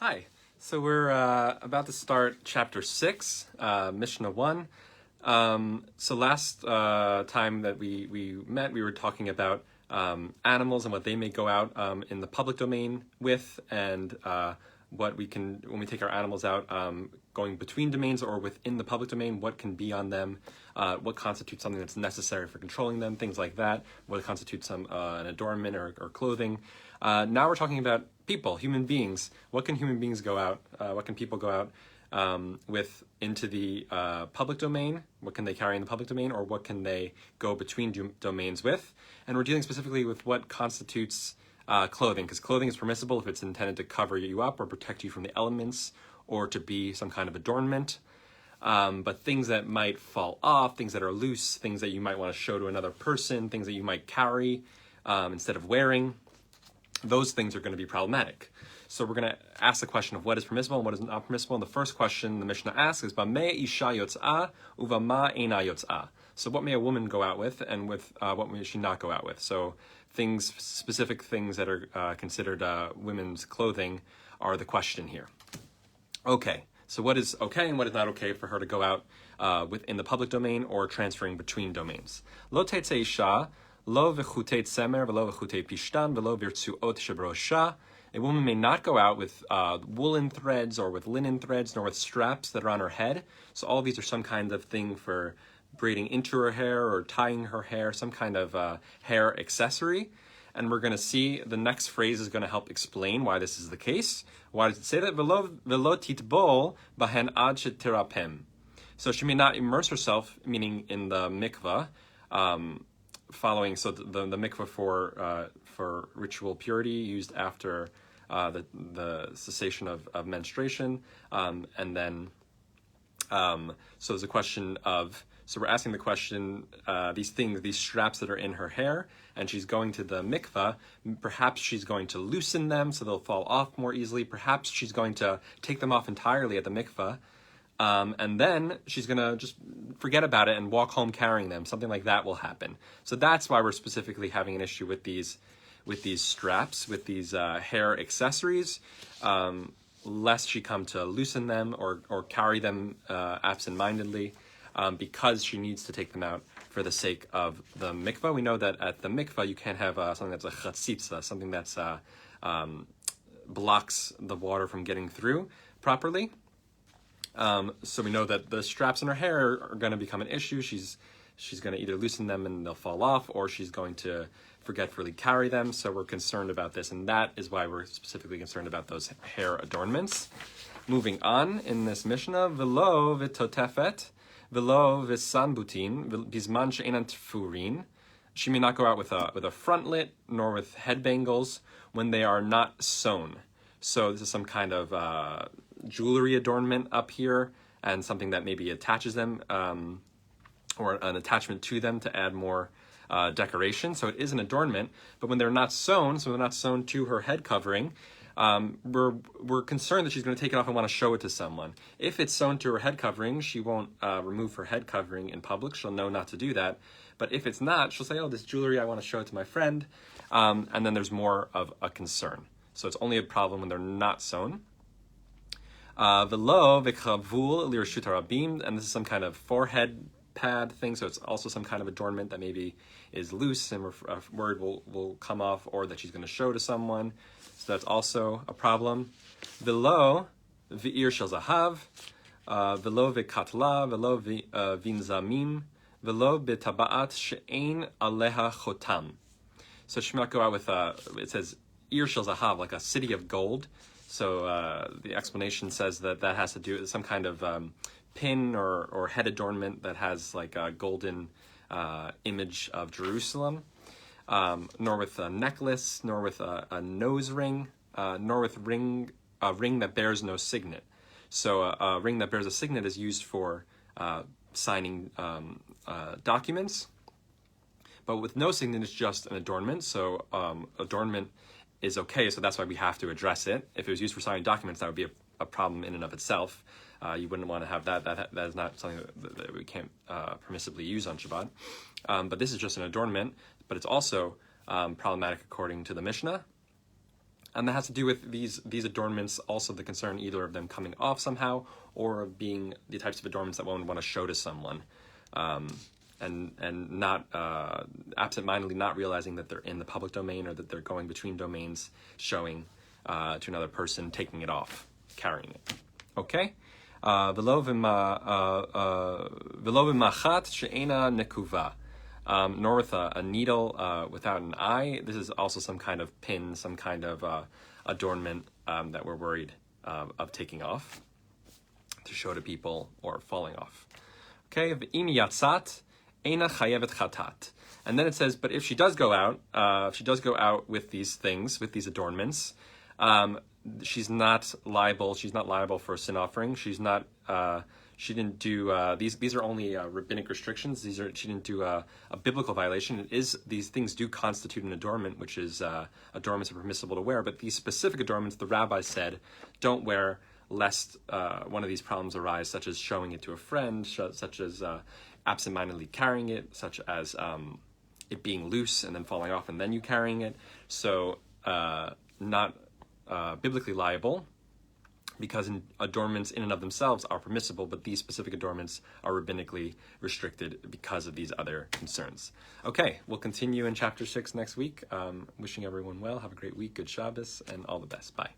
Hi. So we're about to start chapter 6, Mishnah 1. So last time that we met, we were talking about animals and what they may go out in the public domain with, and what we can, when we take our animals out, going between domains or within the public domain, what can be on them, what constitutes something that's necessary for controlling them, things like that, what constitutes an adornment or clothing. Now we're talking about people, human beings. What can human beings go out? What can people go out with into the public domain? What can they carry in the public domain, or what can they go between domains with? And we're dealing specifically with what constitutes clothing, because clothing is permissible if it's intended to cover you up or protect you from the elements or to be some kind of adornment. But things that might fall off, things that are loose, things that you might want to show to another person, things that you might carry instead of wearing, those things are going to be problematic. So we're going to ask the question of what is permissible and what is not permissible. And the first question the Mishnah asks is, "Bameh isha yotzah uvama eina yotzah." So what may a woman go out with, and with what may she not go out with? So specific things that are considered women's clothing are the question here. Okay, so what is okay and what is not okay for her to go out within the public domain or transferring between domains? Lo tetzei isha lo v'chutei tzemer v'lo v'chutei pishtan v'lo v'irtzuot shebrosha. A woman may not go out with woolen threads or with linen threads, nor with straps that are on her head. So all of these are some kind of thing for braiding into her hair or tying her hair, some kind of hair accessory. And we're going to see the next phrase is going to help explain why this is the case. Why does it say that? V'lo titbol bahen ad shetirapem. So she may not immerse herself, meaning in the mikvah, following, so the mikvah for ritual purity used after the cessation of menstruation, and then so there's a question of, so we're asking the question, these straps that are in her hair, and she's going to the mikvah, perhaps she's going to loosen them so they'll fall off more easily, perhaps she's going to take them off entirely at the mikvah, and then she's going to just forget about it and walk home carrying them. Something like that will happen. So that's why we're specifically having an issue with these straps, with these hair accessories, lest she come to loosen them or carry them absent-mindedly, because she needs to take them out for the sake of the mikvah. We know that at the mikvah you can't have something that's a chatzitza, something that's blocks the water from getting through properly. So we know that the straps in her hair are going to become an issue. She's going to either loosen them and they'll fall off, or she's going to forgetfully carry them. So we're concerned about this, and that is why we're specifically concerned about those hair adornments. Moving on in this Mishnah, v'lo v'totefet, v'lo v'sanbutin, bizman she'enan tfurin. She may not go out with a frontlet nor with head bangles when they are not sewn. So this is some kind of jewelry adornment up here, and something that maybe attaches them, or an attachment to them to add more decoration. So it is an adornment, but when they're not sewn, so they're not sewn to her head covering, we're concerned that she's going to take it off and want to show it to someone. If it's sewn to her head covering, she won't remove her head covering in public. She'll know not to do that. But if it's not, she'll say, "Oh, this jewelry, I want to show it to my friend," and then there's more of a concern. So it's only a problem when they're not sewn. V'lo v'chavul lirshut harabim, and this is some kind of forehead pad thing, so it's also some kind of adornment that maybe is loose and a word will come off, or that she's going to show to someone. So that's also a problem. V'lo v'ir shel zahav, v'lo v'katla, v'lo v'inzamim, v'lo b'taba'at she'ein aleha chotam. So she might go out with it says ir shel zahav, like a city of gold. So the explanation says that has to do with some kind of pin or head adornment that has like a golden image of Jerusalem, nor with a necklace, nor with a nose ring, nor with a ring that bears no signet. So a ring that bears a signet is used for signing documents, but with no signet it's just an adornment. So adornment is okay, so that's why we have to address it. If it was used for signing documents, that would be a problem in and of itself. You wouldn't want to have that. That is not something that we can't permissibly use on Shabbat. But this is just an adornment, but it's also problematic according to the Mishnah. And that has to do with these adornments, also the concern either of them coming off somehow, or of being the types of adornments that one would want to show to someone, and not absentmindedly not realizing that they're in the public domain, or that they're going between domains, showing to another person, taking it off, carrying it. Okay? V'lo v'machat she'ena nekuva. Nor with a needle without an eye. This is also some kind of pin, some kind of adornment that we're worried of taking off to show to people, or falling off. Okay, v'im yatzat eina chayevet chatat. And then it says, but if she does go out, with these things, with these adornments, she's not liable. She's not liable for a sin offering. She's not. She didn't do these are only rabbinic restrictions. She didn't do a biblical violation. These things do constitute an adornment, which is adornments are permissible to wear. But these specific adornments, the rabbi said, don't wear, lest one of these problems arise, such as showing it to a friend, such as absentmindedly carrying it, such as it being loose and then falling off and then you carrying it. So not biblically liable, because adornments in and of themselves are permissible, but these specific adornments are rabbinically restricted because of these other concerns. Okay, we'll continue in chapter 6 next week. Wishing everyone well. Have a great week. Good Shabbos, and all the best. Bye.